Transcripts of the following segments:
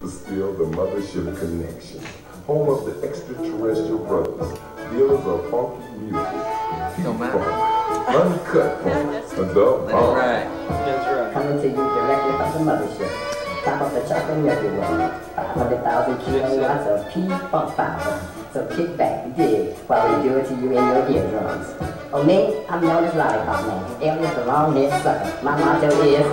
Still the mothership connection. Home of the extraterrestrial brothers. Dealers of funky music. Funk, uncut funk. The bomb. That's right. Coming to you directly from the mothership. Top of the chocolate Milky Way. 500,000 kilowatts of P-funk power. So kick back, dig, while we do it to you in your eardrums. Oh, me, I'm known as Lollipop Man. Alias the long-haired sucker. My motto is...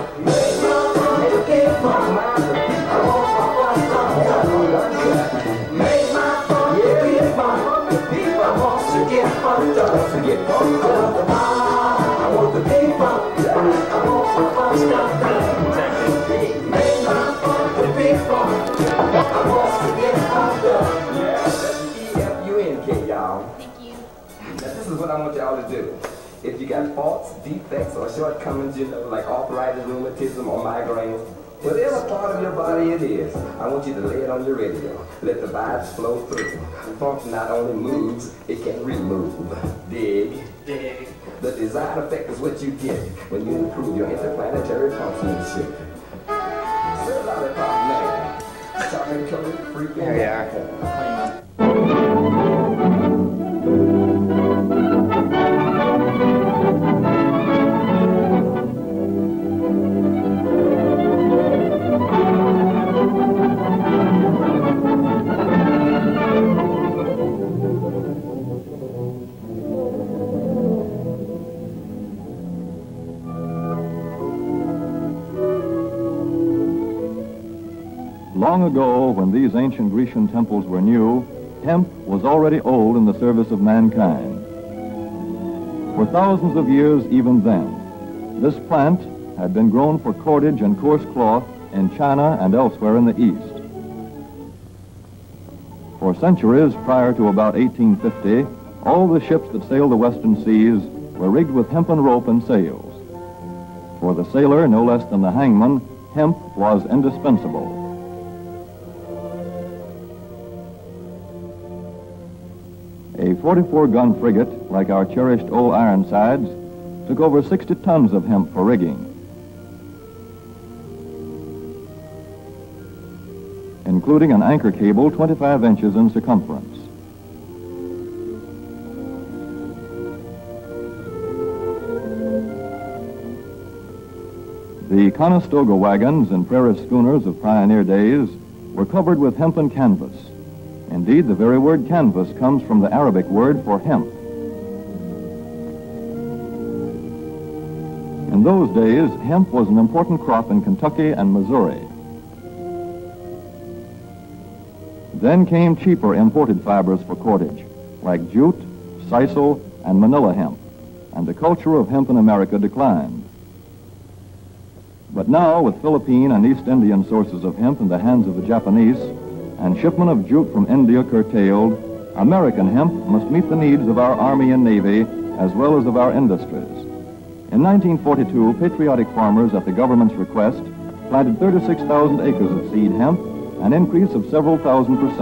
Make my funk, yeah, funk. If I want to get funked up, I want the big funk. I want my funk stuff done. Make my funk the big funk. I want to get funked up. Yeah, that's the EFUNK, y'all. Thank you. Now, this is what I want y'all to do. If you got faults, defects, or shortcomings, you know, like arthritis, rheumatism, or migraines, whatever part of your body it is, I want you to lay it on your radio. Let the vibes flow through. Funk not only moves, it can remove. Dig. Dig. The desired effect is what you get when you improve your interplanetary functionship. Sir Lollipop Man. Chocolate coated freaking. There we are. Long ago, when these ancient Grecian temples were new, hemp was already old in the service of mankind. For thousands of years even then, this plant had been grown for cordage and coarse cloth in China and elsewhere in the East. For centuries prior to about 1850, all the ships that sailed the western seas were rigged with hempen rope and sails. For the sailor, no less than the hangman, hemp was indispensable. A 44-gun frigate, like our cherished old Ironsides, took over 60 tons of hemp for rigging. Including an anchor cable 25 inches in circumference. The Conestoga wagons and prairie schooners of pioneer days were covered with hempen canvas. Indeed, the very word canvas comes from the Arabic word for hemp. In those days, hemp was an important crop in Kentucky and Missouri. Then came cheaper imported fibers for cordage, like jute, sisal, and manila hemp, and the culture of hemp in America declined. But now, with Philippine and East Indian sources of hemp in the hands of the Japanese, and shipment of jute from India curtailed, American hemp must meet the needs of our Army and Navy as well as of our industries. In 1942, patriotic farmers at the government's request planted 36,000 acres of seed hemp, an increase of several thousand %.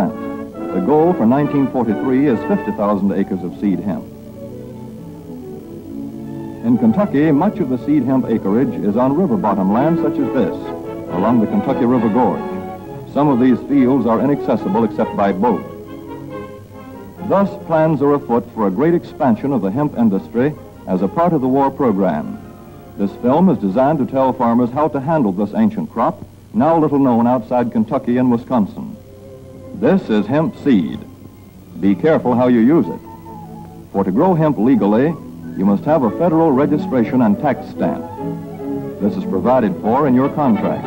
The goal for 1943 is 50,000 acres of seed hemp. In Kentucky, much of the seed hemp acreage is on river bottom land such as this, along the Kentucky River Gorge. Some of these fields are inaccessible except by boat. Thus, plans are afoot for a great expansion of the hemp industry as a part of the war program. This film is designed to tell farmers how to handle this ancient crop, now little known outside Kentucky and Wisconsin. This is hemp seed. Be careful how you use it. For to grow hemp legally, you must have a federal registration and tax stamp. This is provided for in your contract.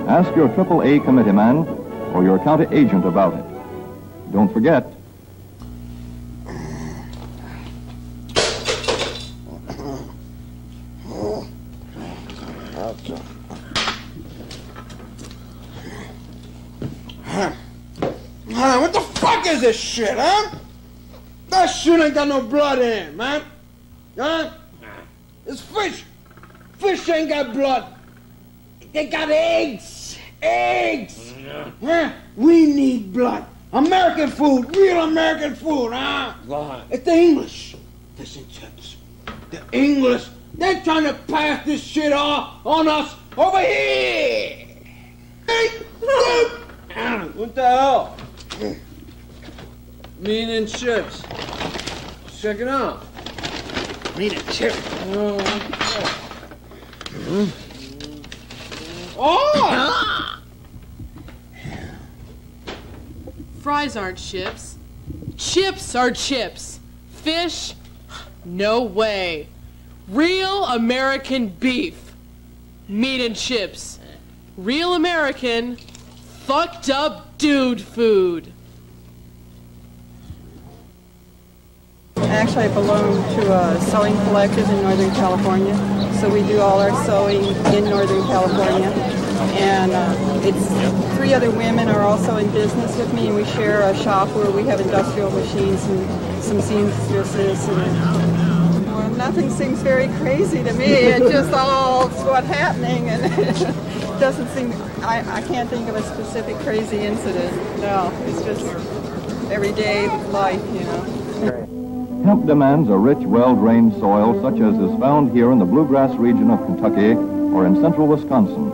Ask your AAA committee man or your county agent about it. Don't forget. What the fuck is this shit, huh? That shit ain't got no blood in it, man. Huh? It's fish. Fish ain't got blood. They got eggs. Eggs! Huh? We need blood. American food, real American food, huh? What? It's the English. Fish and chips. The English. They're trying to pass this shit off on us over here. Hey, look! What the hell? Meat and chips. Check it out. Meat and chips. Oh! Fries aren't chips. Chips are chips. Fish? No way. Real American beef. Meat and chips. Real American, fucked up dude food. Actually, I belong to a sewing collective in Northern California, so we do all our sewing in Northern California. And it's 3 other women are also in business with me, and we share a shop where we have industrial machines and some seamstresses. And, well, nothing seems very crazy to me. It just all's what's happening, and it doesn't seem. I can't think of a specific crazy incident. No, it's just everyday life, you know. Hemp demands a rich, well-drained soil such as is found here in the bluegrass region of Kentucky or in central Wisconsin.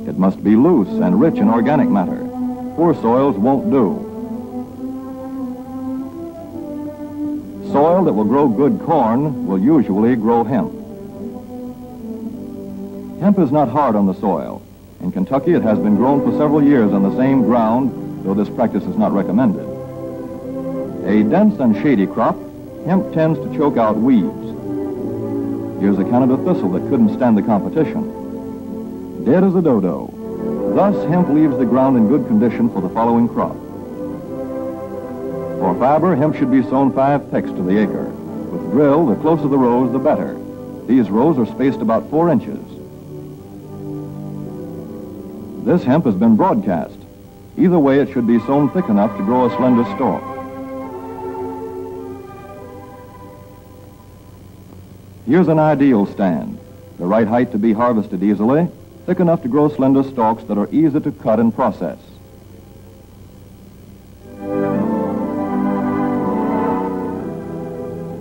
It must be loose and rich in organic matter. Poor soils won't do. Soil that will grow good corn will usually grow hemp. Hemp is not hard on the soil. In Kentucky, it has been grown for several years on the same ground, though this practice is not recommended. A dense and shady crop, hemp tends to choke out weeds. Here's a Canada thistle that couldn't stand the competition. Dead as a dodo. Thus, hemp leaves the ground in good condition for the following crop. For fiber, hemp should be sown 5 pecks to the acre. With drill, the closer the rows, the better. These rows are spaced about 4 inches. This hemp has been broadcast. Either way, it should be sown thick enough to grow a slender stalk. Here's an ideal stand. The right height to be harvested easily, thick enough to grow slender stalks that are easy to cut and process.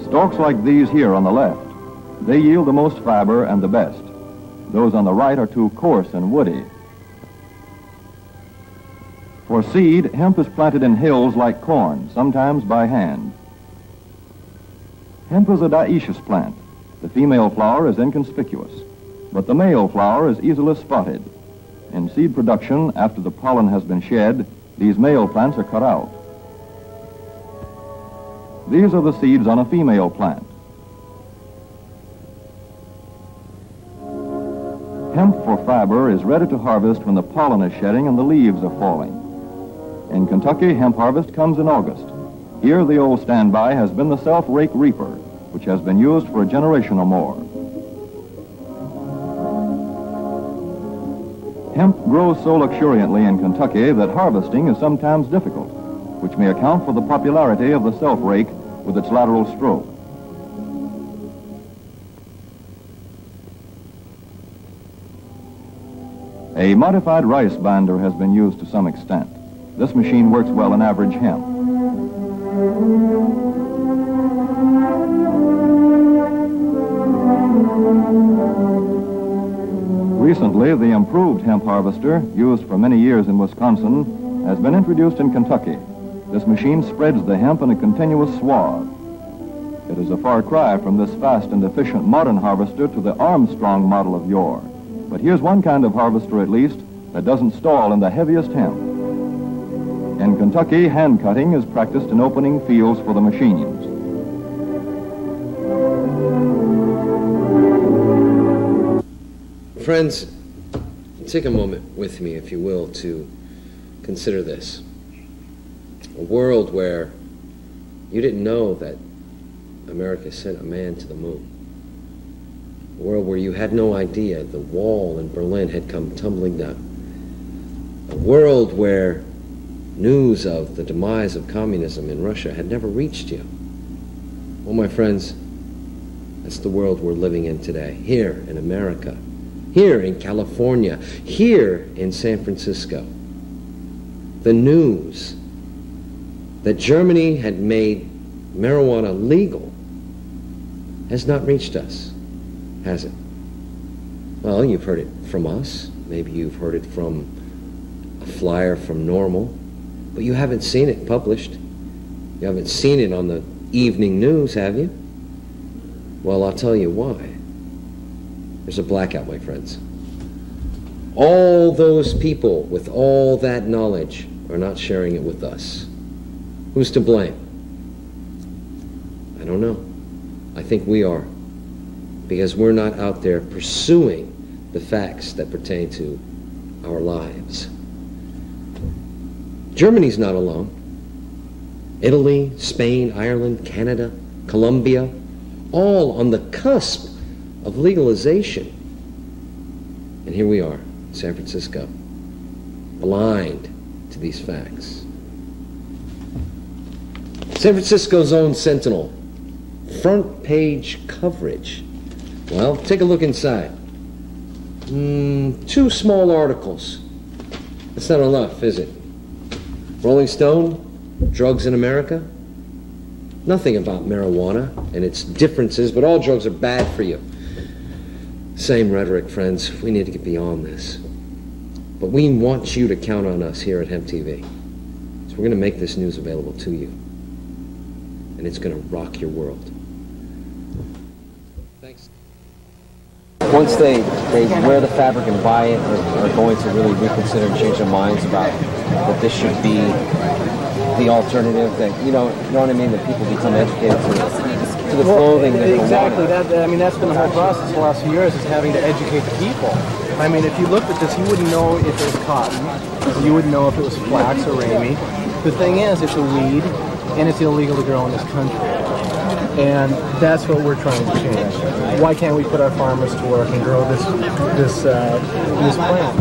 Stalks like these here on the left, they yield the most fiber and the best. Those on the right are too coarse and woody. For seed, hemp is planted in hills like corn, sometimes by hand. Hemp is a dioecious plant. The female flower is inconspicuous, but the male flower is easily spotted. In seed production, after the pollen has been shed, these male plants are cut out. These are the seeds on a female plant. Hemp for fiber is ready to harvest when the pollen is shedding and the leaves are falling. In Kentucky, hemp harvest comes in August. Here, the old standby has been the self-rake reaper, which has been used for a generation or more. Hemp grows so luxuriantly in Kentucky that harvesting is sometimes difficult, which may account for the popularity of the self-rake with its lateral stroke. A modified rice binder has been used to some extent. This machine works well in average hemp. Recently, the improved hemp harvester, used for many years in Wisconsin, has been introduced in Kentucky. This machine spreads the hemp in a continuous swath. It is a far cry from this fast and efficient modern harvester to the Armstrong model of yore. But here's one kind of harvester, at least, that doesn't stall in the heaviest hemp. In Kentucky, hand cutting is practiced in opening fields for the machines. Friends, take a moment with me, if you will, to consider this. A world where you didn't know that America sent a man to the moon. A world where you had no idea the wall in Berlin had come tumbling down. A world where news of the demise of communism in Russia had never reached you. Well, my friends, that's the world we're living in today, here in America, here in California, here in San Francisco. The news that Germany had made marijuana legal has not reached us, has it? Well, you've heard it from us. Maybe you've heard it from a flyer from Normal, but you haven't seen it published. You haven't seen it on the evening news, have you? Well, I'll tell you why. There's a blackout, my friends. All those people with all that knowledge are not sharing it with us. Who's to blame? I don't know. I think we are, because we're not out there pursuing the facts that pertain to our lives. Germany's not alone. Italy, Spain, Ireland, Canada, Colombia, all on the cusp of legalization. And here we are, San Francisco, blind to these facts. San Francisco's own Sentinel, front page coverage. Well, take a look inside. 2 small articles. That's not enough, is it? Rolling Stone, drugs in America. Nothing about marijuana and its differences, but all drugs are bad for you. Same rhetoric, friends. We need to get beyond this. But we want you to count on us here at Hemp TV. So we're going to make this news available to you. And it's going to rock your world. Thanks. Once they wear the fabric and buy it, are going to really reconsider and change their minds about that this should be the alternative, that you know what I mean, that people become educated to the clothing. Exactly. I mean, that's been the whole process the last few years, is having to educate the people. I mean, if you looked at this, you wouldn't know if it was cotton, you wouldn't know if it was flax or ramie. The thing is, it's a weed, and it's illegal to grow in this country. And that's what we're trying to change. Why can't we put our farmers to work and grow this plant?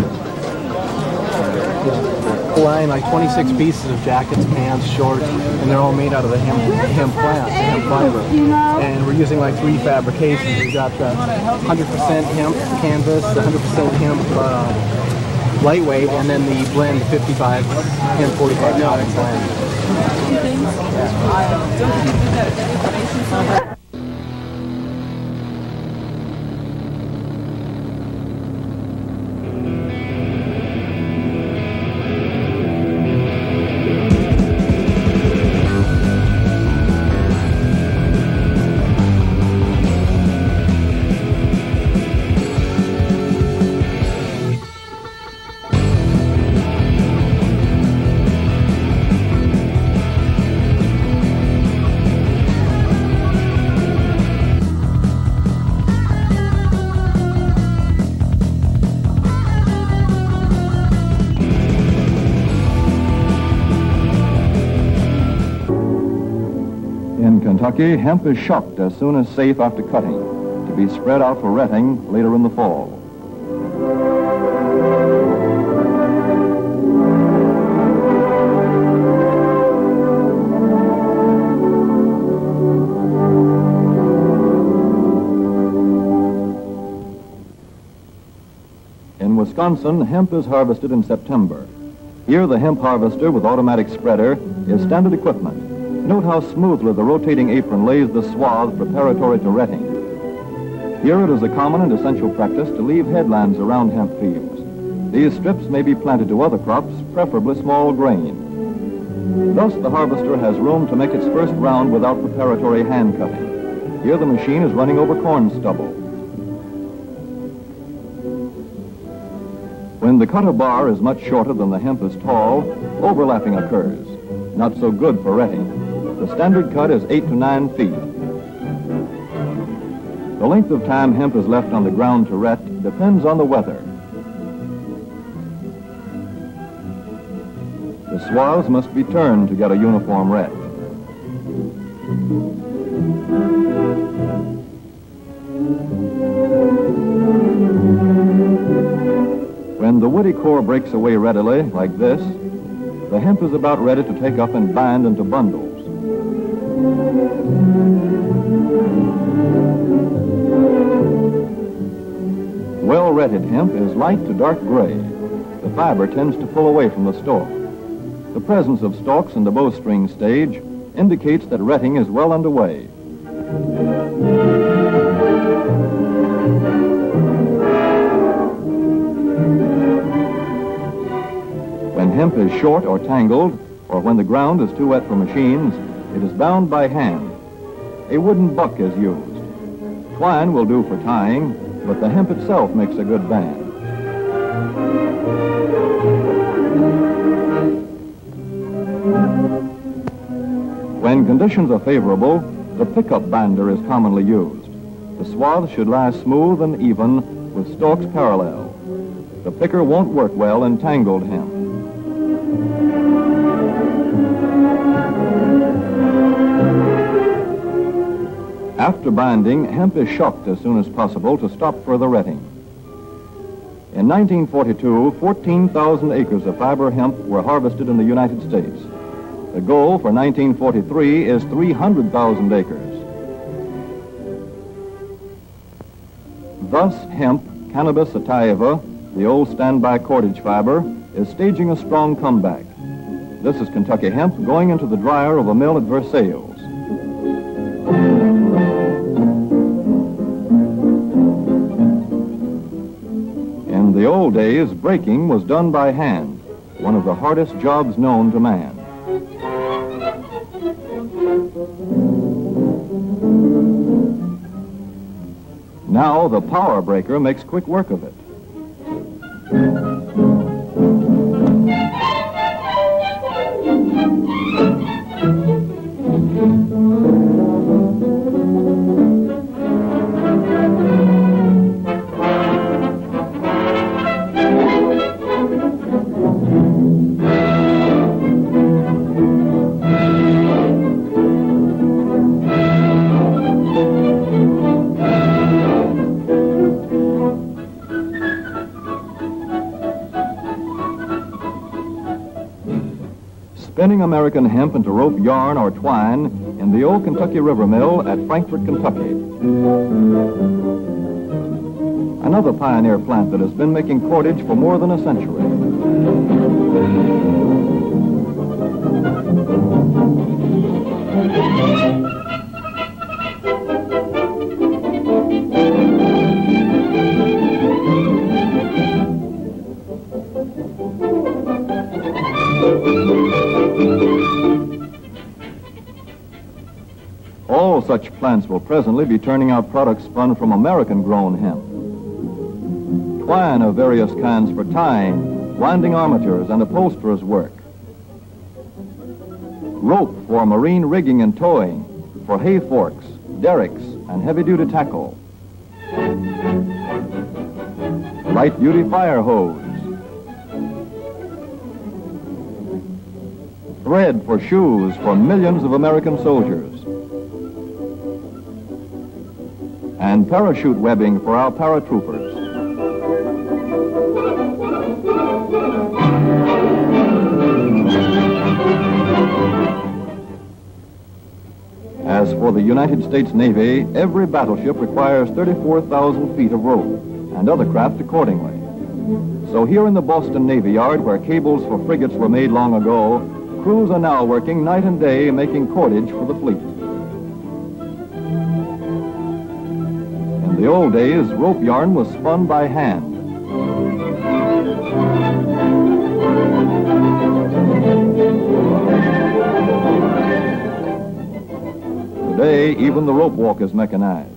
Line like 26 pieces of jackets, pants, shorts, and they're all made out of the hemp plant, the hemp fiber. And we're using like 3 fabrications. We've got the 100% hemp canvas, the 100% hemp lightweight, and then the blend, the 55 hemp 45 cotton blend. In Kentucky, hemp is shucked as soon as safe after cutting, to be spread out for retting later in the fall. In Wisconsin, hemp is harvested in September. Here, the hemp harvester with automatic spreader is standard equipment. Note how smoothly the rotating apron lays the swath preparatory to retting. Here it is a common and essential practice to leave headlands around hemp fields. These strips may be planted to other crops, preferably small grain. Thus, the harvester has room to make its first round without preparatory hand cutting. Here the machine is running over corn stubble. When the cutter bar is much shorter than the hemp is tall, overlapping occurs. Not so good for retting. The standard cut is 8 to 9 feet. The length of time hemp is left on the ground to ret depends on the weather. The swaths must be turned to get a uniform ret. When the woody core breaks away readily, like this, the hemp is about ready to take up and bind into bundles. Well-retted hemp is light to dark gray. The fiber tends to pull away from the stalk. The presence of stalks in the bowstring stage indicates that retting is well underway. hemp is short or tangled, or when the ground is too wet for machines, it is bound by hand. A wooden buck is used. Twine will do for tying, but the hemp itself makes a good band. When conditions are favorable, the pickup bander is commonly used. The swath should lie smooth and even with stalks parallel. The picker won't work well in tangled hemp. After binding, hemp is shucked as soon as possible to stop further retting. In 1942, 14,000 acres of fiber hemp were harvested in the United States. The goal for 1943 is 300,000 acres. Thus, hemp, Cannabis sativa, the old standby cordage fiber, is staging a strong comeback. This is Kentucky hemp going into the dryer of a mill at Versailles. In the old days, breaking was done by hand, one of the hardest jobs known to man. Now the power breaker makes quick work of it. Spinning American hemp into rope yarn or twine in the old Kentucky River Mill at Frankfort, Kentucky. Another pioneer plant that has been making cordage for more than a century. All such plants will presently be turning out products spun from American-grown hemp. Twine of various kinds for tying, winding armatures, and upholsterers' work. Rope for marine rigging and towing, for hay forks, derricks, and heavy-duty tackle. Light-duty fire hose. Thread for shoes for millions of American soldiers. And parachute webbing for our paratroopers. As for the United States Navy, every battleship requires 34,000 feet of rope, and other craft accordingly. So here in the Boston Navy Yard, where cables for frigates were made long ago, crews are now working night and day making cordage for the fleet. In the old days, rope yarn was spun by hand. Today, even the rope walk is mechanized.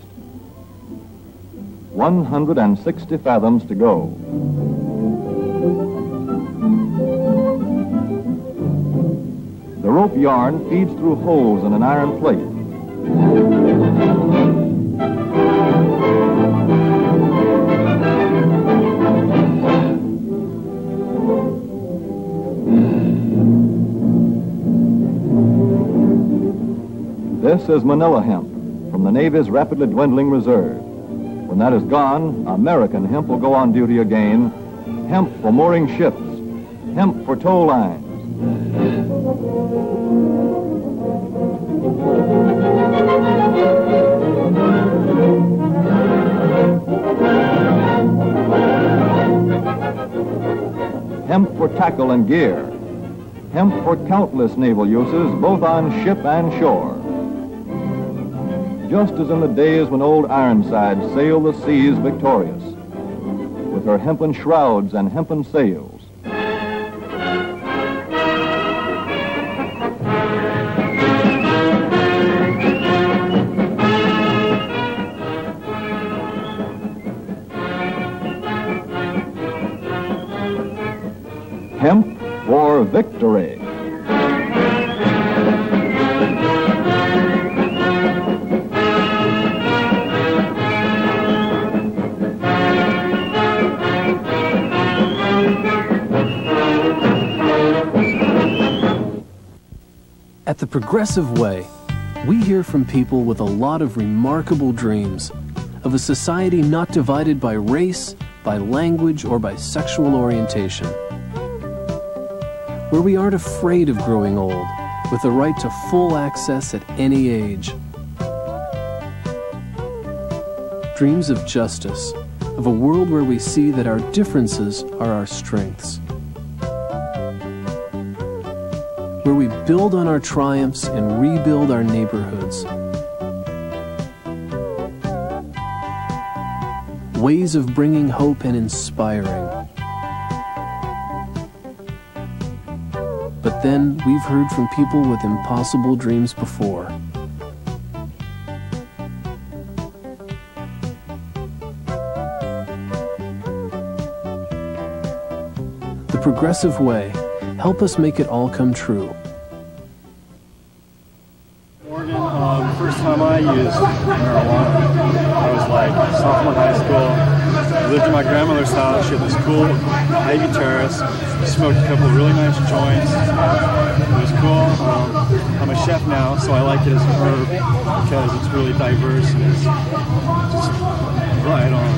160 fathoms to go. The rope yarn feeds through holes in an iron plate. This is Manila hemp from the Navy's rapidly dwindling reserve. When that is gone, American hemp will go on duty again. Hemp for mooring ships, hemp for tow lines. Hemp for tackle and gear. Hemp for countless naval uses, both on ship and shore. Just as in the days when old Ironside sailed the seas victorious, with her hempen shrouds and hempen sails. Hemp for victory. At the Progressive Way, we hear from people with a lot of remarkable dreams of a society not divided by race, by language, or by sexual orientation. Where we aren't afraid of growing old, with the right to full access at any age. Dreams of justice, of a world where we see that our differences are our strengths. Where we build on our triumphs and rebuild our neighborhoods. Ways of bringing hope and inspiring. But then we've heard from people with impossible dreams before. The Progressive Way. Help us make it all come true. First time I used marijuana, I was like sophomore in high school. I lived in my grandmother's house. She had this cool ivy terrace. Smoked a couple of really nice joints. It was cool. I'm a chef now, so I like it as a herb because it's really diverse and it's just right on.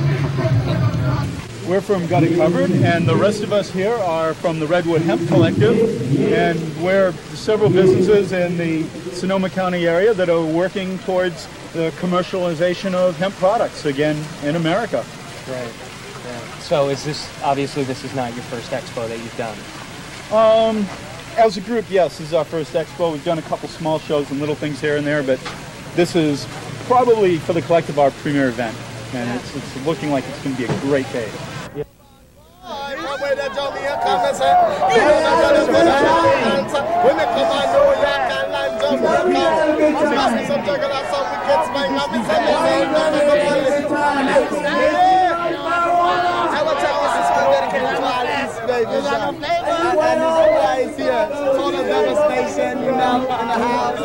We're from Got It Covered, and the rest of us here are from the Redwood Hemp Collective, and we're several businesses in the Sonoma County area that are working towards the commercialization of hemp products again in America. Right. So is this, obviously this is not your first expo that you've done? As a group, yes, this is our first expo. We've done a couple small shows and little things here and there, but this is probably for the collective our premier event, and it's looking like it's going to be a great day. Total devastation, you know, in the house.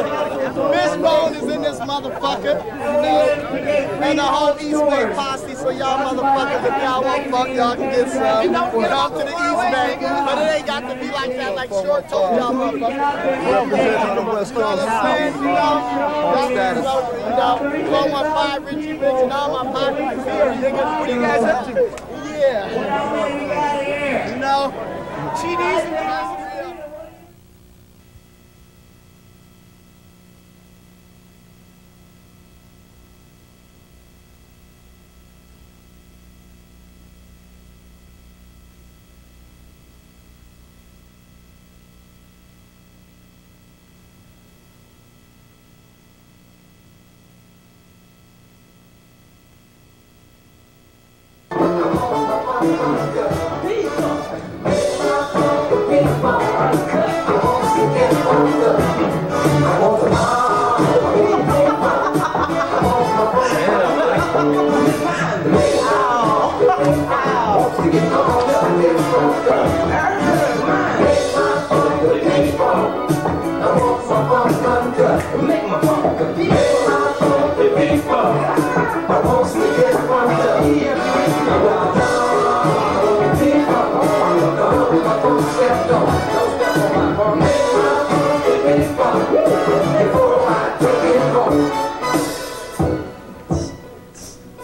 Fishbone is in this motherfucker, you know, and the whole East Bay posse, so y'all motherfuckers, if y'all want fuck, y'all can get some. Come to the East Bay, but it ain't got to be like that, like Short told y'all motherfuckers. Representing the West Coast. You know, 415 Richie Rich and all my partners here, niggas. What are you guys up to? Yeah. You know, GD's in the house.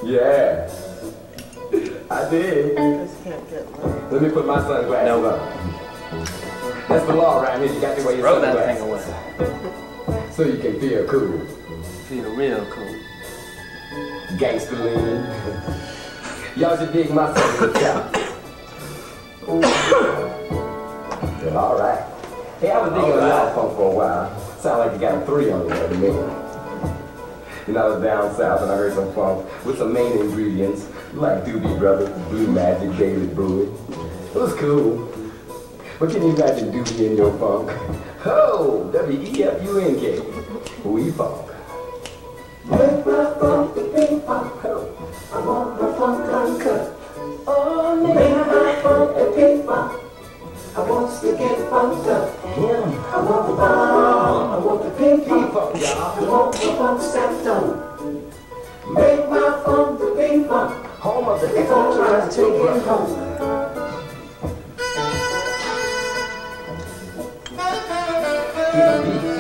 Yeah, I did. Let me put my sunglasses on. That's the law around here. You got to wear your sunglasses. Throw that thing away. So you can feel cool. Feel real cool. Gangster lean. Y'all should dig my sunglasses. Well, all right. Hey, I was digging a lot of funk for a while. Sound like you got a 3 on the way to me. You know, I was down south and I heard some funk with some main ingredients like Doobie Brothers, Blue Magic, David Bowie. It was cool. But can you imagine Doobie in your funk? Oh, W-E-F-U-N-K. We funk. Make my funk the big funk. I want my funk uncut. Oh, make my funk the big funk. I want get funked up. Yeah, I want the bomb, I want the pink funk, y'all. I want the funk stepped on. Make my funk the pink funk, home of the extraterrestrial brother. Get beat.